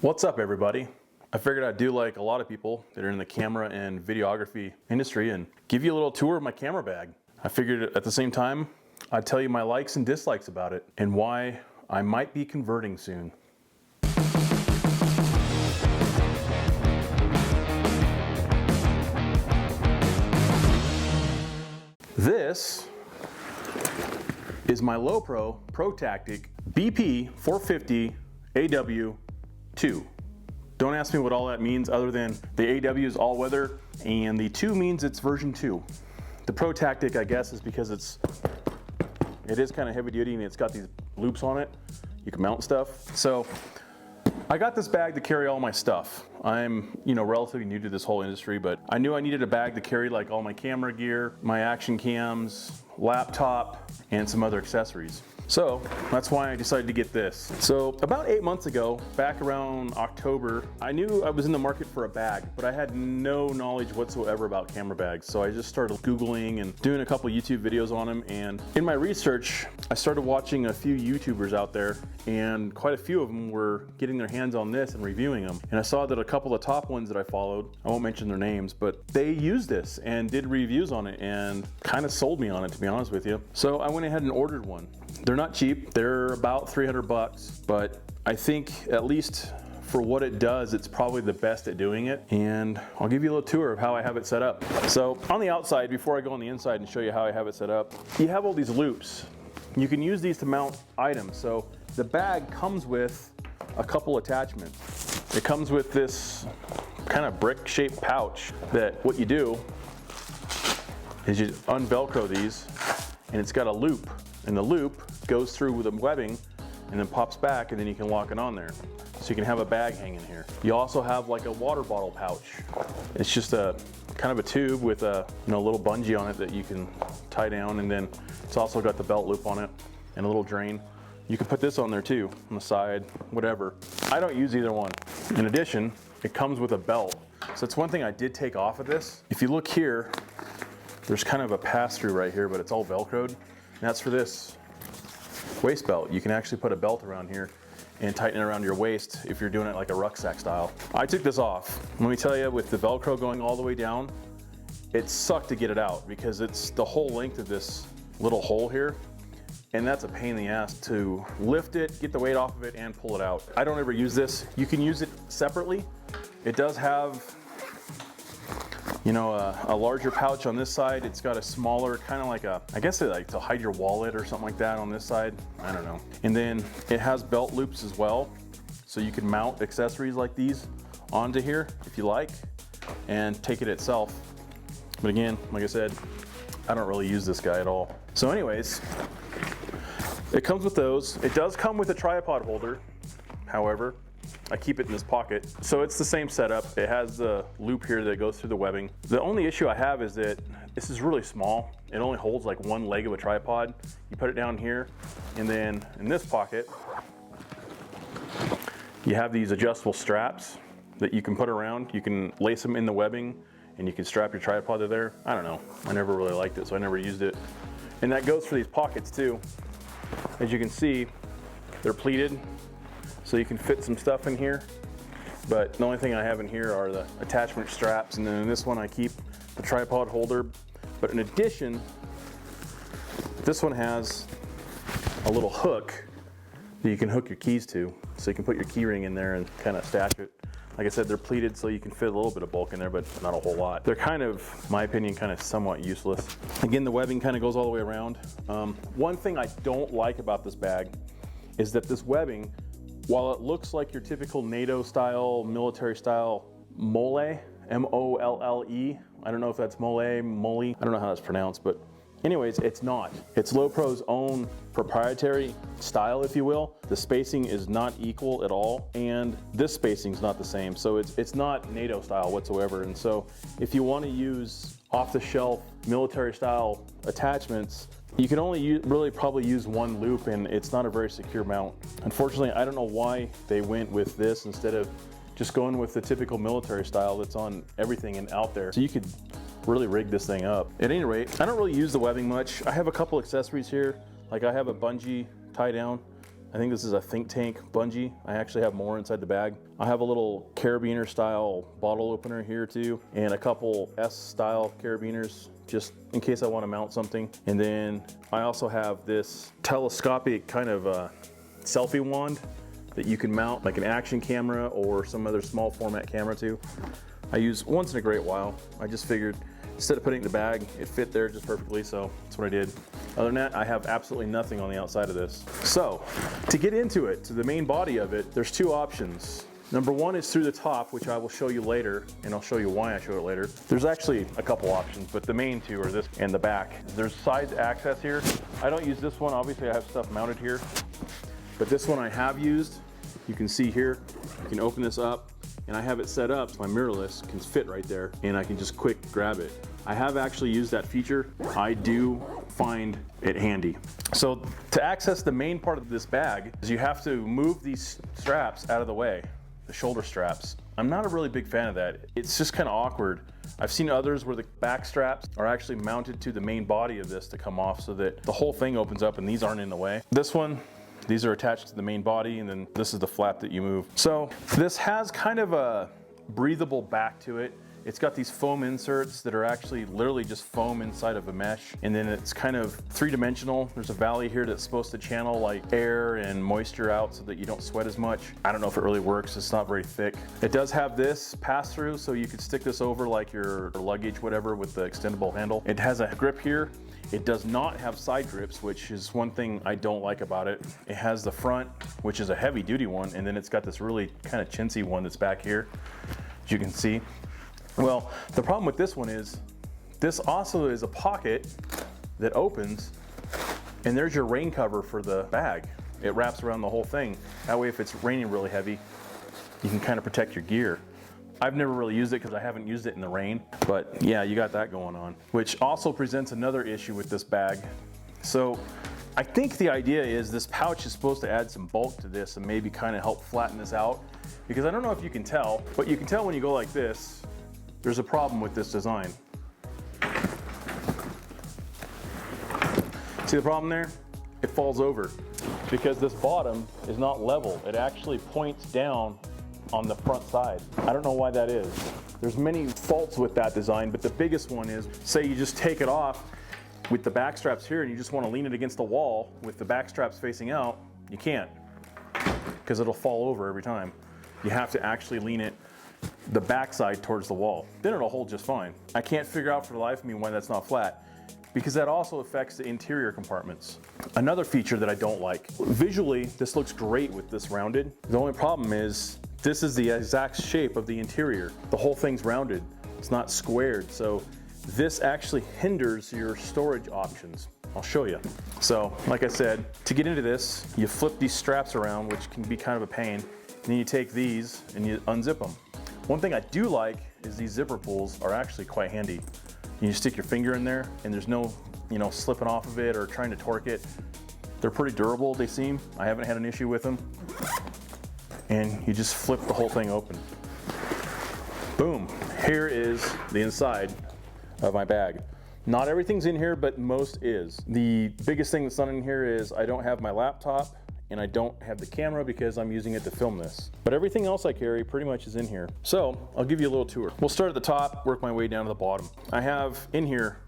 What's up, everybody? I figured I'd do like a lot of people that are in the camera and videography industry and give you a little tour of my camera bag. I figured at the same time, I'd tell you my likes and dislikes about it and why I might be converting soon. This is my Lowepro ProTactic BP 450 AW2. Don't ask me what all that means other than the AW is all weather and the 2 means it's version 2. The ProTactic, I guess, is because it is kind of heavy duty and it's got these loops on it. You can mount stuff. So I got this bag to carry all my stuff. I'm, relatively new to this whole industry, but I knew I needed a bag to carry like all my camera gear, my action cams, laptop, and some other accessories. So that's why I decided to get this. So about 8 months ago, back around October, I knew I was in the market for a bag, but I had no knowledge whatsoever about camera bags. So I just started Googling and doing a couple YouTube videos on them. And in my research, I started watching a few YouTubers out there, and quite a few of them were getting their hands on this and reviewing them. And I saw that a couple of top ones that I followed, I won't mention their names, but they used this and did reviews on it and kind of sold me on it, to be honest with you. So I went ahead and ordered one. They're not cheap, they're about 300 bucks, but I think at least for what it does, it's probably the best at doing it. And I'll give you a little tour of how I have it set up. So on the outside, before I go on the inside and show you how I have it set up, you have all these loops. You can use these to mount items. So the bag comes with a couple attachments. It comes with this kind of brick-shaped pouch that what you do is you unvelcro these, and it's got a loop. And the loop goes through with the webbing and then pops back, and then you can lock it on there. So you can have a bag hanging here. You also have like a water bottle pouch. It's just a kind of a tube with a little bungee on it that you can tie down, and then it's also got the belt loop on it and a little drain. You can put this on there too, on the side, whatever. I don't use either one. In addition, it comes with a belt. So it's one thing I did take off of this. If you look here, there's kind of a pass-through right here, but it's all Velcroed. And that's for this waist belt. You can actually put a belt around here and tighten it around your waist if you're doing it like a rucksack style. I took this off. Let me tell you, with the Velcro going all the way down, it sucked to get it out because it's the whole length of this little hole here. And that's a pain in the ass to lift it, get the weight off of it, and pull it out. I don't ever use this. You can use it separately. It does have a larger pouch on this side. It's got a smaller, kind of like I guess it like to hide your wallet or something like that on this side. I don't know. And then it has belt loops as well. So you can mount accessories like these onto here if you like and take it itself. But again, like I said, I don't really use this guy at all. So anyways, it comes with those. It does come with a tripod holder. However, I keep it in this pocket. So it's the same setup. It has the loop here that goes through the webbing. The only issue I have is that this is really small. It only holds like one leg of a tripod. You put it down here, and then in this pocket, you have these adjustable straps that you can put around. You can lace them in the webbing, and you can strap your tripod to there. I don't know. I never really liked it, so I never used it. And that goes for these pockets too. As you can see, they're pleated, so you can fit some stuff in here. But the only thing I have in here are the attachment straps, and then in this one I keep the tripod holder. But in addition, this one has a little hook that you can hook your keys to, so you can put your key ring in there and kind of stash it. Like I said, they're pleated, so you can fit a little bit of bulk in there, but not a whole lot. They're kind of, in my opinion, kind of somewhat useless. Again, the webbing kind of goes all the way around. One thing I don't like about this bag is that this webbing, while it looks like your typical NATO style, military style mole, M-O-L-L-E, I don't know if that's mole, I don't know how that's pronounced, but anyways, it's not. It's Lowepro's own proprietary style, if you will. The spacing is not equal at all, and this spacing is not the same. So it's not NATO style whatsoever. And so if you want to use off-the-shelf military style attachments, you can only really probably use one loop, and it's not a very secure mount. Unfortunately, I don't know why they went with this instead of just going with the typical military style that's on everything and out there. So you could really rig this thing up. At any rate, I don't really use the webbing much. I have a couple accessories here. Like I have a bungee tie down I think this is a think tank bungee. I actually have more inside the bag. I have a little carabiner style bottle opener here too, and a couple S style carabiners just in case I want to mount something. And then I also have this telescopic kind of selfie wand that you can mount like an action camera or some other small format camera to. I use once in a great while. I just figured instead of putting it in the bag, it fit there just perfectly, so that's what I did. Other than that, I have absolutely nothing on the outside of this. So, to get into it, to the main body of it, there's two options. Number one is through the top, which I will show you later, and I'll show you why I show it later. There's actually a couple options, but the main two are this and the back. There's side access here. I don't use this one, obviously I have stuff mounted here, but this one I have used. You can see here, you can open this up, and I have it set up so my mirrorless can fit right there, and I can just quick grab it. I have actually used that feature. I do find it handy. So to access the main part of this bag, is you have to move these straps out of the way, the shoulder straps. I'm not a really big fan of that. It's just kind of awkward. I've seen others where the back straps are actually mounted to the main body of this to come off so that the whole thing opens up and these aren't in the way. This one, these are attached to the main body, and then this is the flap that you move. So this has kind of a breathable back to it. It's got these foam inserts that are actually literally just foam inside of a mesh, and then it's kind of three-dimensional. There's a valley here that's supposed to channel like air and moisture out so that you don't sweat as much. I don't know if it really works. It's not very thick. It does have this pass-through, so you could stick this over like your luggage, whatever, with the extendable handle. It has a grip here. It does not have side grips, which is one thing I don't like about it. It has the front, which is a heavy duty one, and then it's got this really kind of chintzy one that's back here, as you can see. Well, the problem with this one is, this also is a pocket that opens, and there's your rain cover for the bag. It wraps around the whole thing. That way, if it's raining really heavy, you can kind of protect your gear. I've never really used it because I haven't used it in the rain, but yeah, you got that going on. Which also presents another issue with this bag. So I think the idea is this pouch is supposed to add some bulk to this and maybe kind of help flatten this out. Because I don't know if you can tell, but you can tell when you go like this, there's a problem with this design. See the problem there? It falls over because this bottom is not level. It actually points down on the front side. I don't know why that is. There's many faults with that design, but the biggest one is, say you just take it off with the back straps here and you just want to lean it against the wall with the back straps facing out, you can't, because it'll fall over every time. You have to actually lean it the backside towards the wall. Then it'll hold just fine. I can't figure out for the life of me why that's not flat, because that also affects the interior compartments. Another feature that I don't like. Visually, this looks great with this rounded. The only problem is, this is the exact shape of the interior. The whole thing's rounded. It's not squared. So this actually hinders your storage options. I'll show you. So like I said, to get into this, you flip these straps around, which can be kind of a pain. And then you take these and you unzip them. One thing I do like is these zipper pulls are actually quite handy. You stick your finger in there and there's no, slipping off of it or trying to torque it. They're pretty durable, they seem. I haven't had an issue with them. And you just flip the whole thing open. Boom, here is the inside of my bag. Not everything's in here, but most is. The biggest thing that's not in here is I don't have my laptop and I don't have the camera because I'm using it to film this. But everything else I carry pretty much is in here. So I'll give you a little tour. We'll start at the top, work my way down to the bottom. I have in here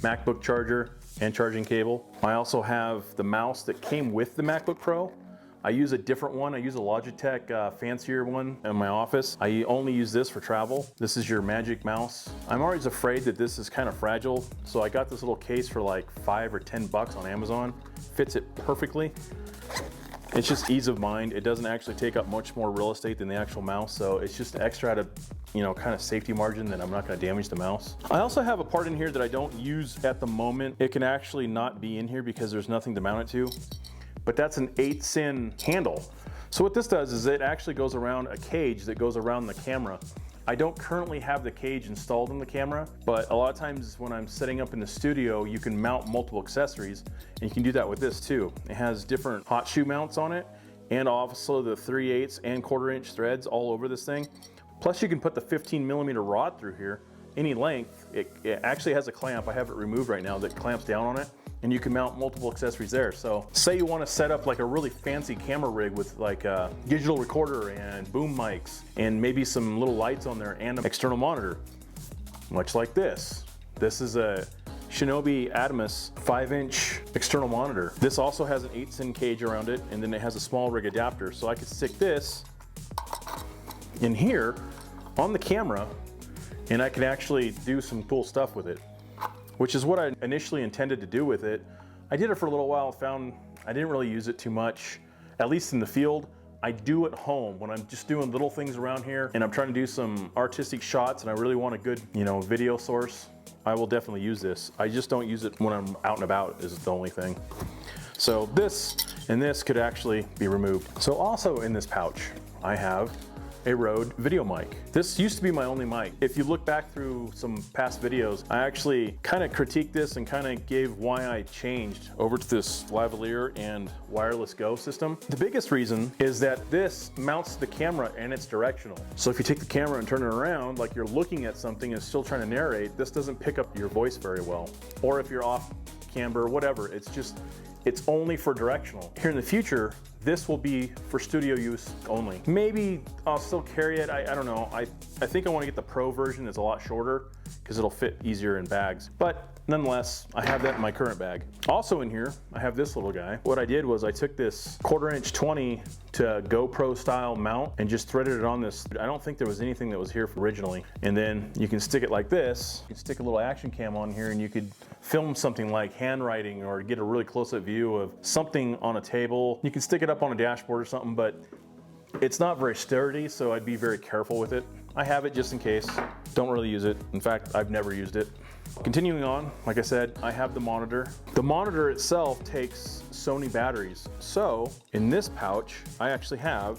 MacBook charger and charging cable. I also have the mouse that came with the MacBook Pro. I use a different one. I use a Logitech fancier one in my office. I only use this for travel. This is your Magic Mouse. I'm always afraid that this is kind of fragile, so I got this little case for like $5 or $10 on Amazon. Fits it perfectly. It's just ease of mind. It doesn't actually take up much more real estate than the actual mouse, so it's just extra out of, kind of safety margin that I'm not going to damage the mouse. I also have a part in here that I don't use at the moment. It can actually not be in here because there's nothing to mount it to. But that's an 8-sin handle. So what this does is it actually goes around a cage that goes around the camera. I don't currently have the cage installed in the camera, but a lot of times when I'm setting up in the studio, you can mount multiple accessories, and you can do that with this too. It has different hot shoe mounts on it, and also the 3/8 and 1/4 inch threads all over this thing. Plus you can put the 15mm rod through here any length. It actually has a clamp. I have it removed right now that clamps down on it, and you can mount multiple accessories there. So say you want to set up like a really fancy camera rig with like a digital recorder and boom mics and maybe some little lights on there and an external monitor, much like this. This is a Shinobi Adamus 5-inch external monitor. This also has an 8-pin cage around it, and then it has a small rig adapter. So I could stick this in here on the camera, and I can actually do some cool stuff with it, which is what I initially intended to do with it. I did it for a little while, found I didn't really use it too much, at least in the field. I do at home when I'm just doing little things around here and I'm trying to do some artistic shots and I really want a good, video source. I will definitely use this. I just don't use it when I'm out and about, is the only thing. So this and this could actually be removed. So also in this pouch, I have a Rode video mic. This used to be my only mic. If you look back through some past videos, I actually kind of critiqued this and kind of gave why I changed over to this lavalier and wireless go system. The biggest reason is that this mounts the camera and it's directional. So if you take the camera and turn it around like you're looking at something and still trying to narrate, this doesn't pick up your voice very well. Or if you're off camber, whatever, it's only for directional. Here in the future, this will be for studio use only. Maybe I'll still carry it, I don't know. I think I want to get the Pro version that's a lot shorter because it'll fit easier in bags. But nonetheless, I have that in my current bag. Also in here, I have this little guy. What I did was I took this 1/4" 20 to GoPro style mount and just threaded it on this. I don't think there was anything that was here originally. And then you can stick it like this. You can stick a little action cam on here and you could film something like handwriting or get a really close-up view of something on a table. You can stick it up on a dashboard or something, but it's not very sturdy, so I'd be very careful with it. I have it just in case. Don't really use it. In fact, I've never used it. Continuing on, like I said, I have the monitor. The monitor itself takes Sony batteries. So in this pouch, I actually have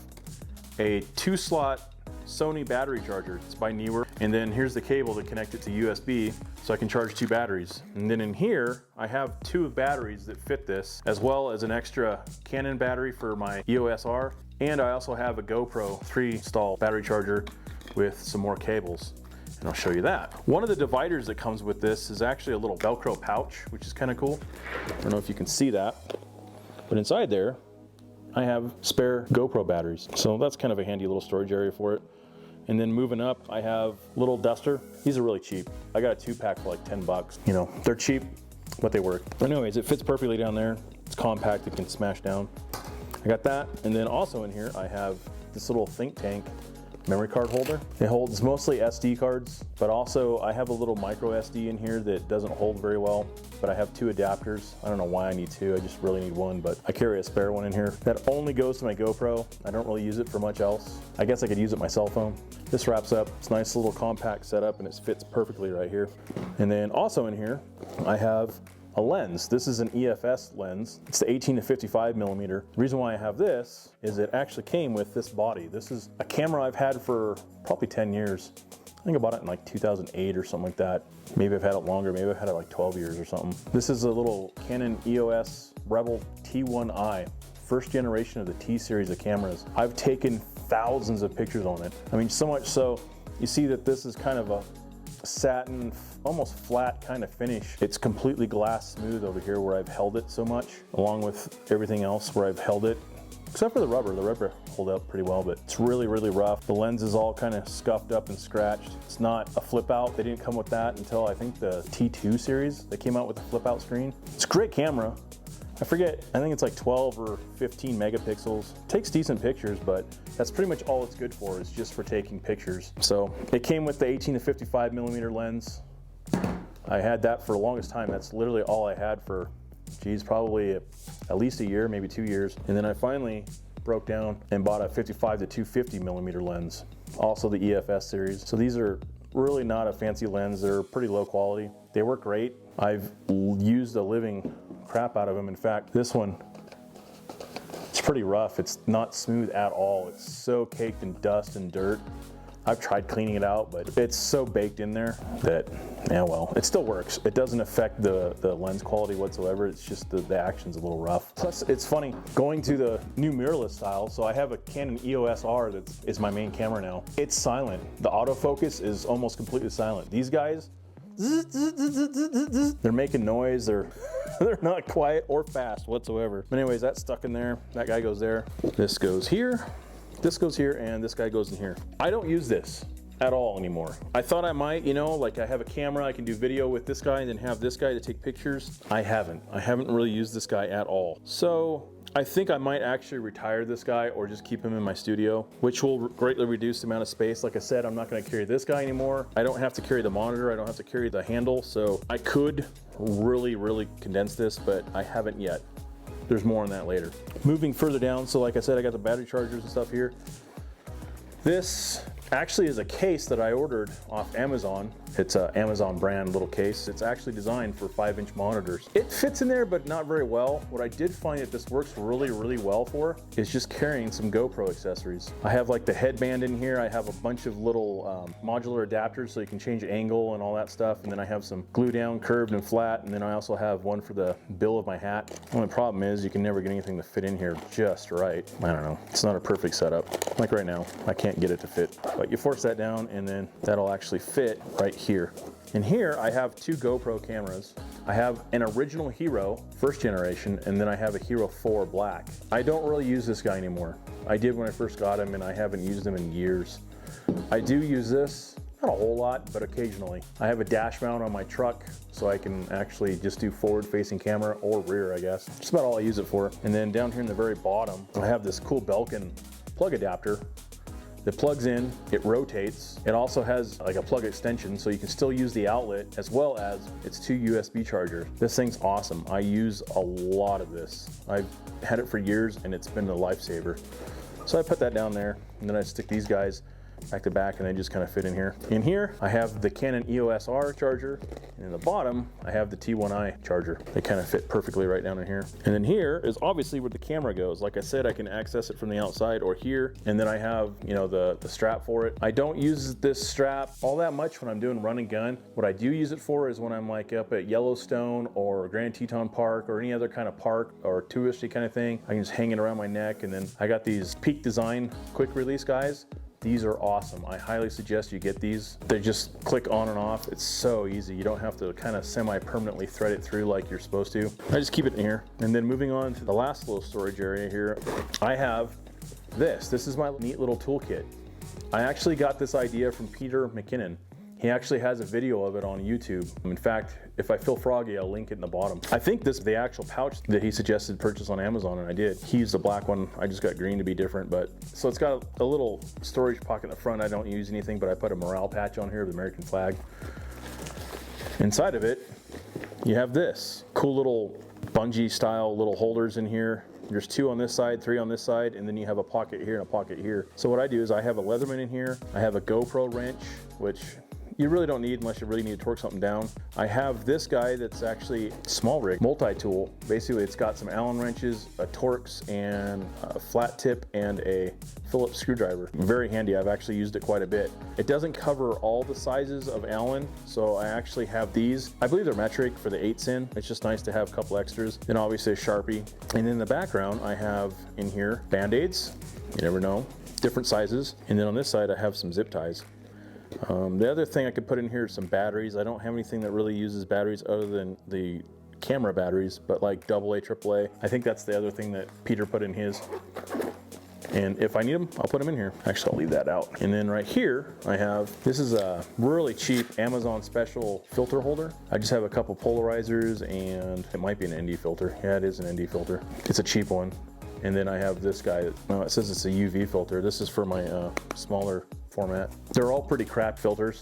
a 2-slot Sony battery charger. It's by Newer. And then here's the cable to connect it to USB so I can charge 2 batteries. And then in here, I have 2 batteries that fit this, as well as an extra Canon battery for my EOS R. And I also have a GoPro 3-stall battery charger with some more cables. And I'll show you that. One of the dividers that comes with this is actually a little Velcro pouch, which is kind of cool. I don't know if you can see that, but inside there, I have spare GoPro batteries. So that's kind of a handy little storage area for it. And then moving up, I have little duster. These are really cheap. I got a 2-pack for like 10 bucks. They're cheap, but they work. But anyways, it fits perfectly down there. It's compact, it can smash down. I got that. And then also in here, I have this little think tank memory card holder. It holds mostly SD cards, but also I have a little micro SD in here that doesn't hold very well, but I have 2 adapters. I don't know why I need 2, I just really need 1, but I carry a spare one in here. That only goes to my GoPro. I don't really use it for much else. I guess I could use it my cell phone. This wraps up. It's a nice little compact setup and it fits perfectly right here. And then also in here, I have a lens. This is an EFS lens. It's the 18 to 55 millimeter. The reason why I have this is it actually came with this body. This is a camera I've had for probably 10 years. I think I bought it in like 2008 or something like that. Maybe I've had it longer, maybe I've had it like 12 years or something. This is a little Canon EOS Rebel T1i, first generation of the T series of cameras. I've taken thousands of pictures on it. I mean, so much so, you see that this is kind of a satin, almost flat kind of finish. It's completely glass smooth over here where I've held it so much, along with everything else where I've held it, except for the rubber. The rubber hold up pretty well, but it's really, really rough. The lens is all kind of scuffed up and scratched. It's not a flip out. They didn't come with that until I think the T2 series. They came out with a flip out screen. It's a great camera. I forget, I think it's like 12 or 15 megapixels. Takes decent pictures, but that's pretty much all it's good for, is just for taking pictures. So it came with the 18 to 55 millimeter lens. I had that for the longest time. That's literally all I had for, geez, probably at least a year, maybe 2 years. And then I finally broke down and bought a 55 to 250 millimeter lens. Also the EFS series. So these are really not a fancy lens. They're pretty low quality. They work great. I've used a living crap out of them. In fact, this one, it's pretty rough. It's not smooth at all. It's so caked in dust and dirt. I've tried cleaning it out, but it's so baked in there that, yeah, well, it still works. It doesn't affect the lens quality whatsoever. It's just the action's a little rough. Plus, it's funny, going to the new mirrorless style, so I have a Canon EOS R that is my main camera now. It's silent. The autofocus is almost completely silent. These guys, they're making noise. They're not quiet or fast whatsoever. But anyways, that's stuck in there. That guy goes there. This goes here. This goes here, and this guy goes in here. I don't use this at all anymore. I thought I might, you know, like I have a camera, I can do video with this guy and then have this guy to take pictures. I haven't really used this guy at all. So I think I might actually retire this guy or just keep him in my studio, which will greatly reduce the amount of space. Like I said, I'm not gonna carry this guy anymore. I don't have to carry the monitor, I don't have to carry the handle, so I could really condense this, but I haven't yet. There's more on that later. Moving further down, so like I said, I got the battery chargers and stuff here. This actually is a case that I ordered off Amazon. It's an Amazon brand little case. It's actually designed for 5-inch monitors. It fits in there, but not very well. What I did find that this works really well for is just carrying some GoPro accessories. I have like the headband in here. I have a bunch of little modular adapters so you can change angle and all that stuff. And then I have some glue down, curved and flat. And then I also have one for the bill of my hat. The only problem is you can never get anything to fit in here just right. I don't know. It's not a perfect setup. Like right now, I can't get it to fit. But you force that down and then that'll actually fit right here. And here I have 2 GoPro cameras. I have an original Hero, 1st generation, and then I have a Hero 4 Black. I don't really use this guy anymore. I did when I first got him and I haven't used him in years. I do use this, not a whole lot, but occasionally. I have a dash mount on my truck so I can actually just do forward facing camera or rear, I guess. Just about all I use it for. And then down here in the very bottom, I have this cool Belkin plug adapter. It plugs in, it rotates. It also has like a plug extension so you can still use the outlet as well as its 2 USB chargers. This thing's awesome. I use a lot of this. I've had it for years and it's been a lifesaver. So I put that down there and then I stick these guys back to back and they just kind of fit in here. In here, I have the Canon EOS R charger, and in the bottom, I have the T1i charger. They kind of fit perfectly right down in here. And then here is obviously where the camera goes. Like I said, I can access it from the outside or here, and then I have, you know, the strap for it. I don't use this strap all that much when I'm doing run and gun. What I do use it for is when I'm like up at Yellowstone or Grand Teton Park or any other kind of park or touristy kind of thing. I can just hang it around my neck, and then I got these Peak Design quick release guys. These are awesome. I highly suggest you get these. They just click on and off. It's so easy. You don't have to kind of semi-permanently thread it through like you're supposed to. I just keep it in here. And then moving on to the last little storage area here, I have this. This is my neat little toolkit. I actually got this idea from Peter McKinnon. He actually has a video of it on YouTube. In fact, if I feel froggy, I'll link it in the bottom. I think this is the actual pouch that he suggested purchase on Amazon, and I did. He used the black one. I just got green to be different, but so it's got a little storage pocket in the front. I don't use anything, but I put a morale patch on here, the American flag. Inside of it, you have this cool little bungee style little holders in here. There's 2 on this side, 3 on this side, and then you have a pocket here and a pocket here. So what I do is I have a Leatherman in here. I have a GoPro wrench, which you really don't need unless you really need to torque something down. I have this guy that's actually small rig, multi-tool. Basically, it's got some Allen wrenches, a Torx, and a flat tip, and a Phillips screwdriver. Very handy. I've actually used it quite a bit. It doesn't cover all the sizes of Allen, so I actually have these. I believe they're metric for the 8-in. It's just nice to have a couple extras. Then obviously a Sharpie. And in the background, I have in here Band-Aids. You never know. Different sizes. And then on this side, I have some zip ties. The other thing I could put in here is some batteries. I don't have anything that really uses batteries other than the camera batteries, but like AA, AAA. I think that's the other thing that Peter put in his. And if I need them, I'll put them in here. Actually, I'll leave that out. And then right here, I have, this is a really cheap Amazon special filter holder. I just have a couple polarizers and it might be an ND filter. Yeah, it is an ND filter. It's a cheap one. And then I have this guy, no, it says it's a UV filter. This is for my smaller format. They're all pretty crap filters.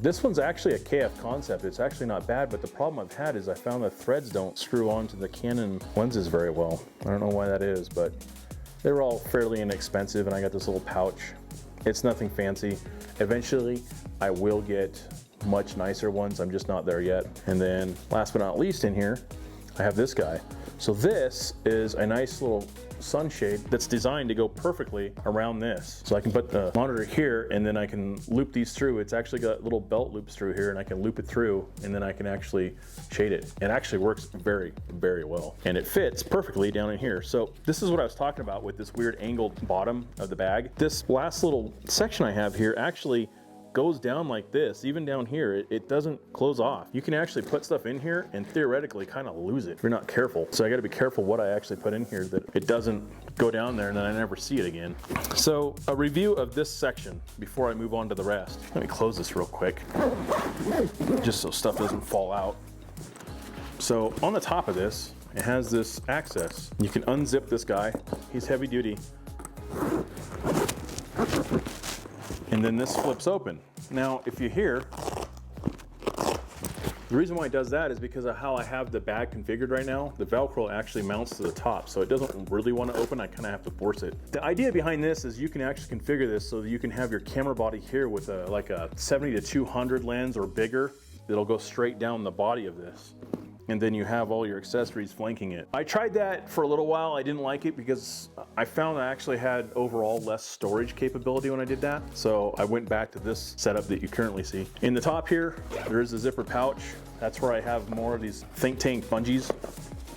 This one's actually a KF Concept. It's actually not bad, but the problem I've had is I found the threads don't screw onto the Canon lenses very well. I don't know why that is, but they're all fairly inexpensive, and I got this little pouch. It's nothing fancy. Eventually, I will get much nicer ones. I'm just not there yet. And then last but not least in here, I have this guy. So this is a nice little sunshade that's designed to go perfectly around this. So I can put the monitor here and then I can loop these through. It's actually got little belt loops through here and I can loop it through and then I can actually shade it. It actually works very, very well. And it fits perfectly down in here. So this is what I was talking about with this weird angled bottom of the bag. This last little section I have here actually goes down like this. Even down here, it doesn't close off. You can actually put stuff in here and theoretically kind of lose it if you're not careful. So I got to be careful what I actually put in here, that it doesn't go down there and then I never see it again. So a review of this section before I move on to the rest. Let me close this real quick, just so stuff doesn't fall out. So on the top of this, it has this access. You can unzip this guy. He's heavy duty. And then this flips open. Now, if you hear, the reason why it does that is because of how I have the bag configured right now. The Velcro actually mounts to the top, so it doesn't really want to open. I kind of have to force it. The idea behind this is you can actually configure this so that you can have your camera body here with like a 70 to 200 lens or bigger. It'll go straight down the body of this. And then you have all your accessories flanking it. I tried that for a little while. I didn't like it because I found I actually had overall less storage capability when I did that. So I went back to this setup that you currently see. In the top here, there is a zipper pouch. That's where I have more of these think tank bungees.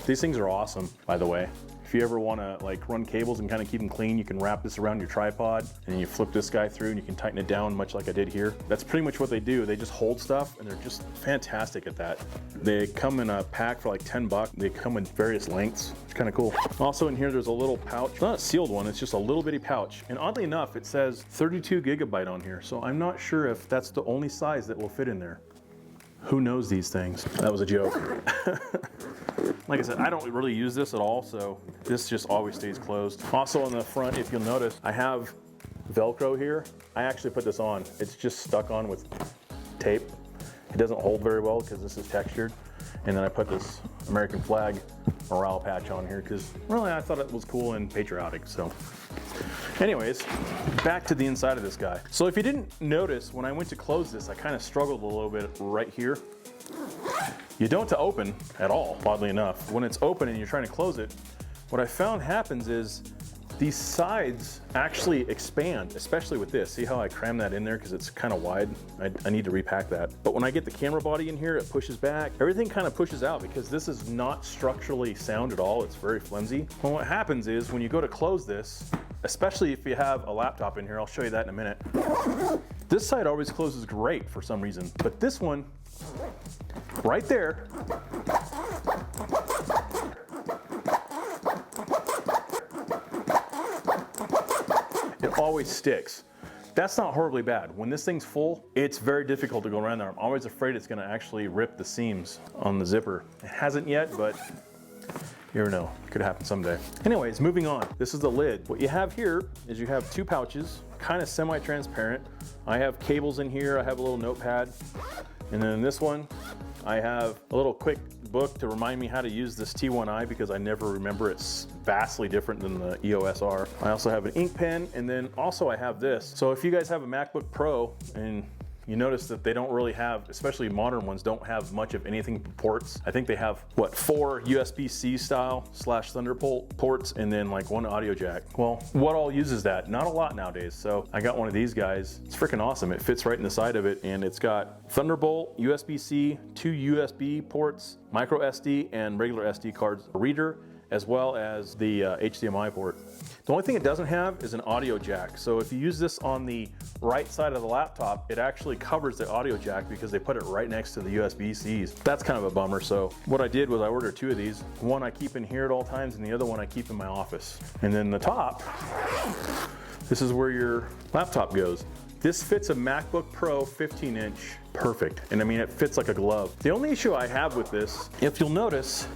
These things are awesome, by the way. If you ever want to like run cables and kind of keep them clean, you can wrap this around your tripod and then you flip this guy through and you can tighten it down much like I did here. That's pretty much what they do. They just hold stuff and they're just fantastic at that. They come in a pack for like 10 bucks. They come in various lengths. It's kind of cool. Also in here, there's a little pouch. It's not a sealed one, it's just a little bitty pouch. And oddly enough, it says 32 gigabyte on here. So I'm not sure if that's the only size that will fit in there. Who knows these things? That was a joke. Like I said, I don't really use this at all, so this just always stays closed. Also on the front, if you'll notice, I have Velcro here. I actually put this on. It's just stuck on with tape. It doesn't hold very well because this is textured. And then I put this American flag morale patch on here because really I thought it was cool and patriotic, so. Anyways, back to the inside of this guy. So if you didn't notice, when I went to close this, I kind of struggled a little bit right here. You don't to open at all, oddly enough. When it's open and you're trying to close it, what I found happens is these sides actually expand, especially with this. See how I cram that in there because it's kind of wide? I need to repack that. But when I get the camera body in here, it pushes back. Everything kind of pushes out because this is not structurally sound at all. It's very flimsy. Well, what happens is when you go to close this, especially if you have a laptop in here, I'll show you that in a minute. This side always closes great for some reason, but this one, right there, it always sticks. That's not horribly bad. When this thing's full, it's very difficult to go around there. I'm always afraid it's gonna actually rip the seams on the zipper. It hasn't yet, but you never know, it could happen someday. Anyways, moving on. This is the lid. What you have here is you have two pouches, kind of semi-transparent. I have cables in here, I have a little notepad. And then in this one, I have a little quick book to remind me how to use this T1i because I never remember. It's vastly different than the EOS R. I also have an ink pen, and then also I have this. So if you guys have a MacBook Pro and you notice that they don't really have, especially modern ones, don't have much of anything for ports. I think they have, what, 4 USB-C style / Thunderbolt ports and then like 1 audio jack. Well, what all uses that? Not a lot nowadays. So I got one of these guys. It's freaking awesome. It fits right in the side of it and it's got Thunderbolt, USB-C, 2 USB ports, micro SD and regular SD cards, a reader, as well as the HDMI port. The only thing it doesn't have is an audio jack. So if you use this on the right side of the laptop, it actually covers the audio jack because they put it right next to the USB-Cs. That's kind of a bummer. So what I did was I ordered 2 of these. One I keep in here at all times and the other one I keep in my office. And then the top, this is where your laptop goes. This fits a MacBook Pro 15-inch perfect. And I mean, it fits like a glove. The only issue I have with this, if you'll notice,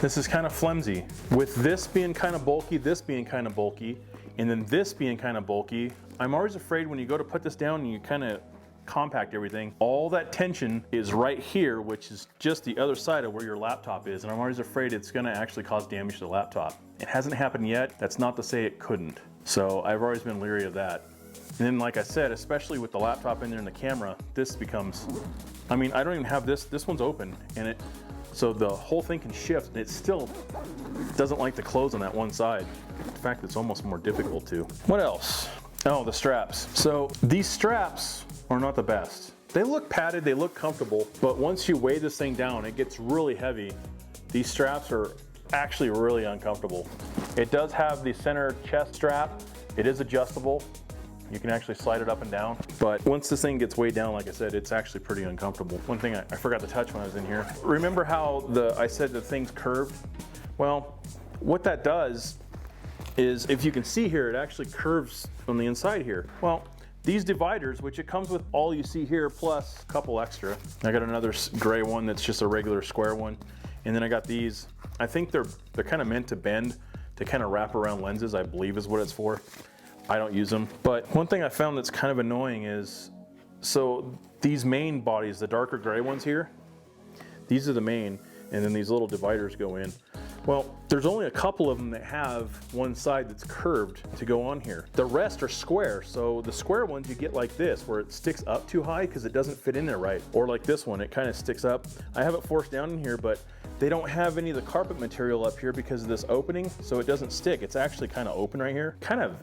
this is kind of flimsy. With this being kind of bulky, this being kind of bulky, and then this being kind of bulky, I'm always afraid when you go to put this down and you kind of compact everything, all that tension is right here, which is just the other side of where your laptop is, and I'm always afraid it's gonna actually cause damage to the laptop. It hasn't happened yet. That's not to say it couldn't. So I've always been leery of that. And then like I said, especially with the laptop in there and the camera, this becomes, I mean, I don't even have this one's open and it So the whole thing can shift, and it still doesn't like to close on that one side. In fact, it's almost more difficult to. What else? Oh, the straps. So these straps are not the best. They look padded, they look comfortable, but once you weigh this thing down, it gets really heavy. These straps are actually really uncomfortable. It does have the center chest strap. It is adjustable. You can actually slide it up and down. But once this thing gets weighed down, like I said, it's actually pretty uncomfortable. One thing I forgot to touch when I was in here. Remember how I said the thing's curved? Well, what that does is, if you can see here, it actually curves on the inside here. Well, these dividers, which it comes with all you see here plus a couple extra. I got another gray one that's just a regular square one. And then I got these. I think they're kind of meant to bend, to kind of wrap around lenses, I believe is what it's for. I don't use them. But one thing I found that's kind of annoying is, so these main bodies, the darker gray ones here, these are the main, and then these little dividers go in. Well, there's only a couple of them that have one side that's curved to go on here. The rest are square, so the square ones you get like this, where it sticks up too high because it doesn't fit in there right. Or like this one, it kind of sticks up. I have it forced down in here, but they don't have any of the carpet material up here because of this opening, so it doesn't stick. It's actually kind of open right here. Kind of,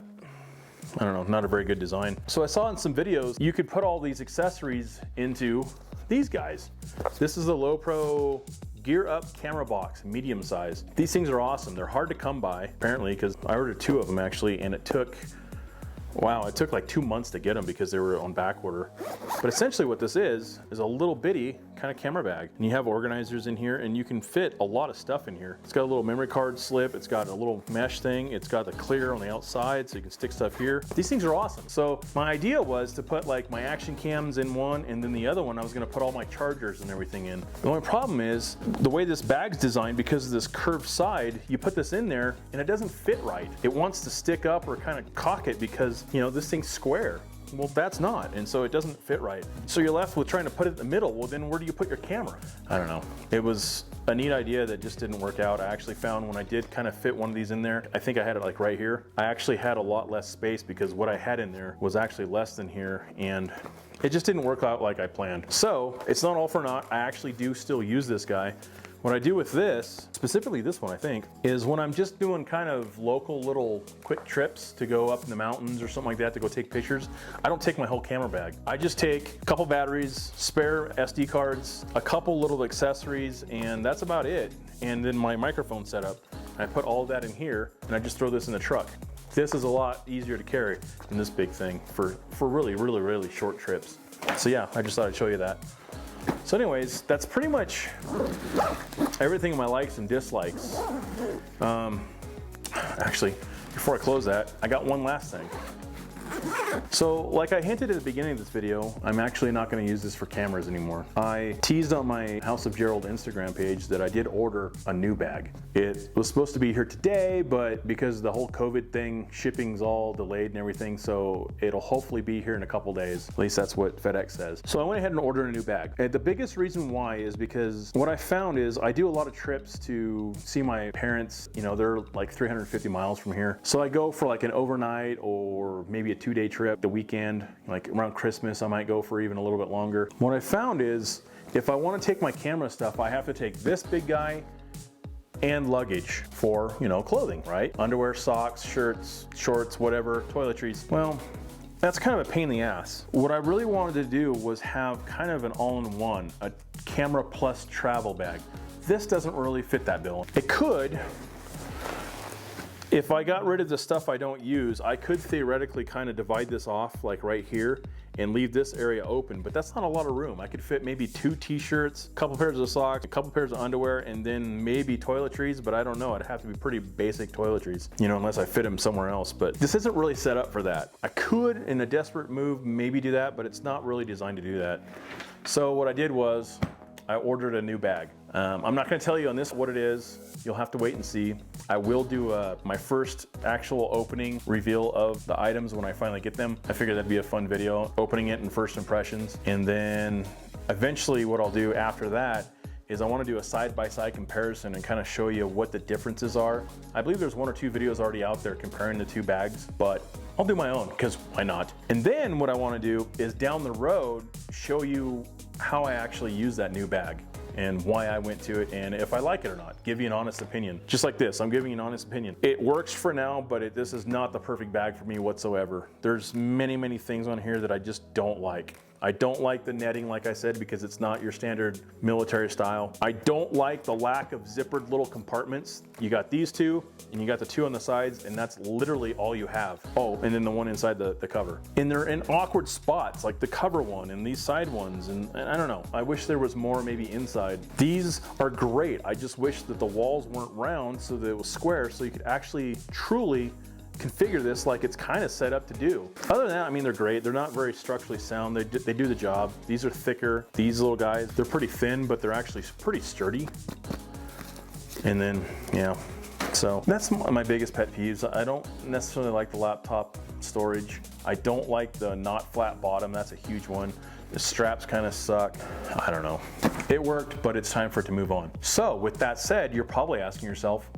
I don't know, not a very good design. So I saw in some videos, you could put all these accessories into these guys. This is the Lowepro Gear Up camera box, medium size. These things are awesome. They're hard to come by, apparently, because I ordered 2 of them actually, and it took, wow, it took like 2 months to get them because they were on back order. But essentially what this is a little bitty kind of camera bag. And you have organizers in here, and you can fit a lot of stuff in here. It's got a little memory card slip, it's got a little mesh thing, it's got the clear on the outside so you can stick stuff here. These things are awesome. So my idea was to put like my action cams in one, and then the other one I was gonna put all my chargers and everything in. The only problem is the way this bag's designed, because of this curved side, you put this in there and it doesn't fit right. It wants to stick up or kind of cock it because, you know, this thing's square. Well, that's not, and so it doesn't fit right. So you're left with trying to put it in the middle. Well, then where do you put your camera? I don't know. It was a neat idea that just didn't work out. I actually found when I did kind of fit one of these in there, I think I had it like right here. I actually had a lot less space because what I had in there was actually less than here, and it just didn't work out like I planned. So it's not all for naught. I actually do still use this guy. What I do with this, specifically this one I think, is when I'm just doing kind of local little quick trips to go up in the mountains or something like that to go take pictures, I don't take my whole camera bag. I just take a couple batteries, spare SD cards, a couple little accessories, and that's about it. And then my microphone setup. I put all of that in here, and I just throw this in the truck. This is a lot easier to carry than this big thing for really, really, really short trips. So yeah, I just thought I'd show you that. So anyways, that's pretty much everything in my likes and dislikes. Actually, before I close that, I got one last thing. So like I hinted at the beginning of this video, I'm actually not going to use this for cameras anymore. I teased on my House of Gerald Instagram page that I did order a new bag. It was supposed to be here today, but because of the whole COVID thing, shipping's all delayed and everything, so it'll hopefully be here in a couple days. At least that's what FedEx says. So I went ahead and ordered a new bag. And the biggest reason why is because what I found is I do a lot of trips to see my parents. You know, they're like 350 miles from here. So I go for like an overnight or maybe a 2-day trip, the weekend, like around Christmas, I might go for even a little bit longer. What I found is if I want to take my camera stuff, I have to take this big guy and luggage for, you know, clothing, right? Underwear, socks, shirts, shorts, whatever, toiletries. Well, that's kind of a pain in the ass. What I really wanted to do was have kind of an all-in-one, a camera plus travel bag. This doesn't really fit that bill. It could. If I got rid of the stuff I don't use, I could theoretically kind of divide this off like right here and leave this area open, but that's not a lot of room. I could fit maybe 2 t-shirts, a couple pairs of socks, a couple pairs of underwear, and then maybe toiletries, but I don't know. It'd have to be pretty basic toiletries, you know, unless I fit them somewhere else. But this isn't really set up for that. I could, in a desperate move, maybe do that, but it's not really designed to do that. So what I did was I ordered a new bag. I'm not going to tell you on this what it is. You'll have to wait and see. I will do my first actual opening reveal of the items when I finally get them. I figured that'd be a fun video, opening it and first impressions. And then eventually what I'll do after that is I want to do a side-by-side comparison and kind of show you what the differences are. I believe there's 1 or 2 videos already out there comparing the 2 bags, but I'll do my own because why not? And then what I want to do is down the road show you how I actually use that new bag and why I went to it and if I like it or not. Give you an honest opinion. Just like this, I'm giving you an honest opinion. It works for now, but this is not the perfect bag for me whatsoever. There's many, many things on here that I just don't like. I don't like the netting, like I said, because it's not your standard military style. I don't like the lack of zippered little compartments. You got these two, and you got the two on the sides, and that's literally all you have. Oh, and then the one inside the cover. And they're in awkward spots, like the cover one and these side ones, and I don't know. I wish there was more maybe inside. These are great. I just wish that the walls weren't round so that it was square, so you could actually truly configure this like it's kind of set up to do. Other than that, I mean, they're great. They're not very structurally sound. They do the job. These are thicker. These little guys, they're pretty thin, but they're actually pretty sturdy. And then, yeah, so that's my biggest pet peeves. I don't necessarily like the laptop storage. I don't like the not flat bottom. That's a huge one. The straps kind of suck. I don't know. It worked, but it's time for it to move on. So with that said, you're probably asking yourself,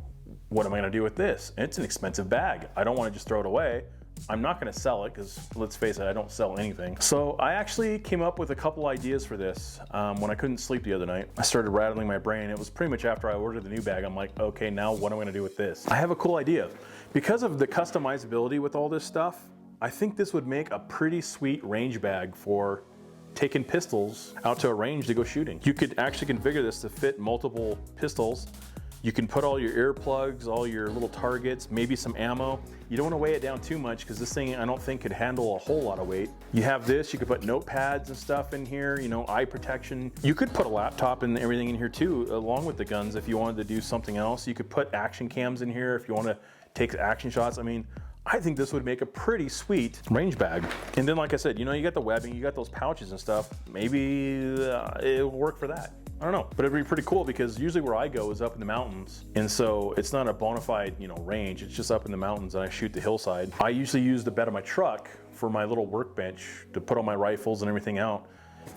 what am I gonna do with this? It's an expensive bag. I don't wanna just throw it away. I'm not gonna sell it because let's face it, I don't sell anything. So I actually came up with a couple ideas for this when I couldn't sleep the other night. I started rattling my brain. It was pretty much after I ordered the new bag. I'm like, okay, now what am I gonna do with this? I have a cool idea. Because of the customizability with all this stuff, I think this would make a pretty sweet range bag for taking pistols out to a range to go shooting. You could actually configure this to fit multiple pistols. You can put all your earplugs, all your little targets, maybe some ammo. You don't want to weigh it down too much because this thing I don't think could handle a whole lot of weight. You have this, you could put notepads and stuff in here, you know, eye protection. You could put a laptop and everything in here too, along with the guns if you wanted to do something else. You could put action cams in here if you want to take action shots. I mean, I think this would make a pretty sweet range bag. And then like I said, you know, you got the webbing, you got those pouches and stuff. Maybe it'll work for that. I don't know, but it'd be pretty cool because usually where I go is up in the mountains. And so it's not a bona fide, you know, range. It's just up in the mountains and I shoot the hillside. I usually use the bed of my truck for my little workbench to put all my rifles and everything out.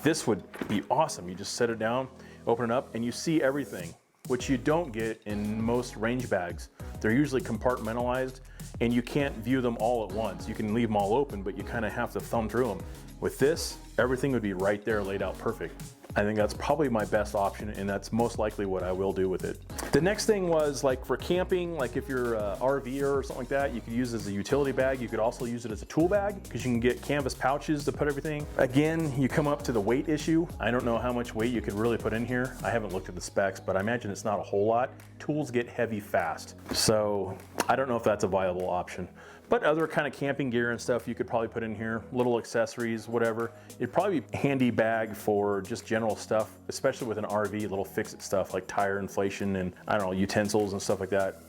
This would be awesome. You just set it down, open it up, and you see everything, which you don't get in most range bags. They're usually compartmentalized and you can't view them all at once. You can leave them all open, but you kind of have to thumb through them. With this, everything would be right there laid out perfect. I think that's probably my best option, and that's most likely what I will do with it. The next thing was like for camping, like if you're a RVer or something like that, you could use it as a utility bag. You could also use it as a tool bag because you can get canvas pouches to put everything. Again, you come up to the weight issue. I don't know how much weight you could really put in here. I haven't looked at the specs, but I imagine it's not a whole lot. Tools get heavy fast. So I don't know if that's a viable option. But other kind of camping gear and stuff you could probably put in here, little accessories, whatever. It'd probably be a handy bag for just general stuff, especially with an RV, little fix-it stuff like tire inflation and I don't know, utensils and stuff like that.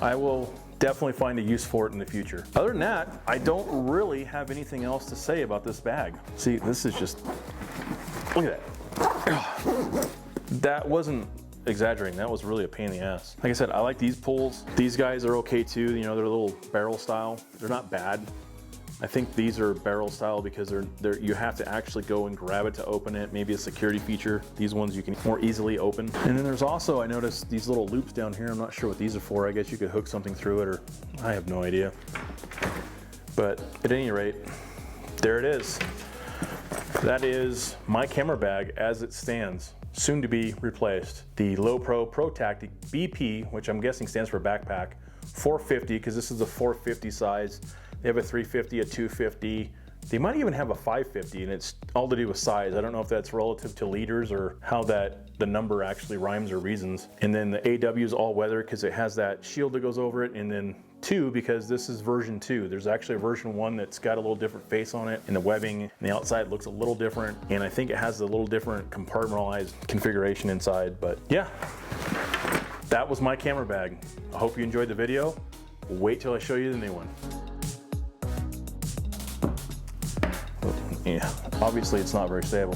I will definitely find a use for it in the future. Other than that, I don't really have anything else to say about this bag. See, this is just, look at that. That wasn't exaggerating, that was really a pain in the ass. Like I said, I like these pulls. These guys are okay too, you know, they're a little barrel style. They're not bad. I think these are barrel style because you have to actually go and grab it to open it, maybe a security feature. These ones you can more easily open. And then there's also, I noticed these little loops down here. I'm not sure what these are for. I guess you could hook something through it, or I have no idea. But at any rate, there it is. That is my camera bag as it stands, soon to be replaced. The Lowepro ProTactic BP, which I'm guessing stands for backpack, 450, because this is the 450 size. They have a 350, a 250. They might even have a 550, and it's all to do with size. I don't know if that's relative to liters or how the number actually rhymes or reasons. And then the AW is all weather because it has that shield that goes over it, and then 2 because this is version 2. There's actually a version 1 that's got a little different face on it, and the webbing and the outside looks a little different, and I think it has a little different compartmentalized configuration inside. But yeah, that was my camera bag. I hope you enjoyed the video. Wait till I show you the new one. Yeah, obviously it's not very stable.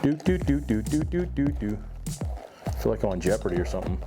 do do do do do do do do. I feel like I'm on Jeopardy or something.